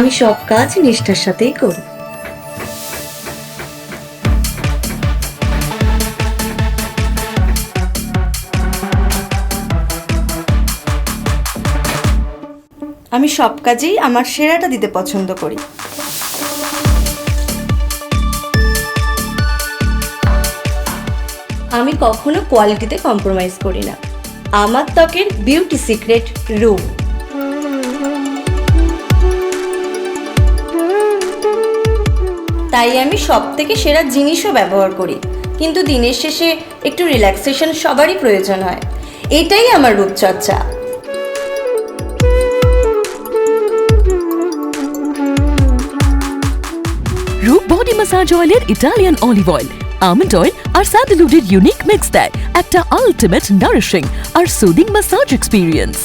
আমি সব কাজ নিষ্ঠার সাথেই করি। আমি সব কাজেই আমার সেরাটা দিতে পছন্দ করি। আমি কখনো কোয়ালিটিতে কম্প্রোমাইজ করি না। আমার ত্বকের বিউটি সিক্রেট রূপ। তাই আমি সব থেকে সেরা জিনিসও ব্যবহার করি, কিন্তু দিনের শেষে একটু রিল্যাক্সেশন সবারই প্রয়োজন হয়। এটাই আমার রূপচর্চা। রূপ বডি ম্যাসাজ অয়েলের Italian olive oil, almond oil আর স্যান্ডেলউডের ইউনিক মিক্স দেয় একটা আল্টিমেট নারিশিং আর সুদিং ম্যাসাজ এক্সপিরিয়েন্স।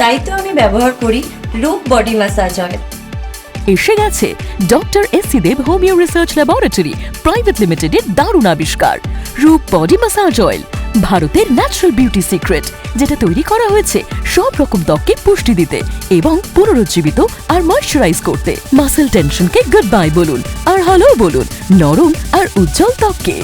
তাই তো আমি ব্যবহার করি রূপ বডি ম্যাসাজ অয়েল। এসে গেছে ডক্টর এস.সি. দেব হোমিও রিসার্চ ল্যাবরেটরি প্রাইভেট লিমিটেডের দারুণ আবিষ্কার রূপ বডি ম্যাসাজ অয়েল, ভারতের ন্যাচারাল বিউটি সিক্রেট, যেটা তৈরি করা হয়েছে সব রকম ত্বককে পুষ্টি দিতে এবং পুনরুজ্জীবিত আর ময়শ্চারাইজ করতে। মাসেল টেনশনকে গুড বাই বলুন আর হ্যালো বলুন নরম আর উজ্জ্বল ত্বককে।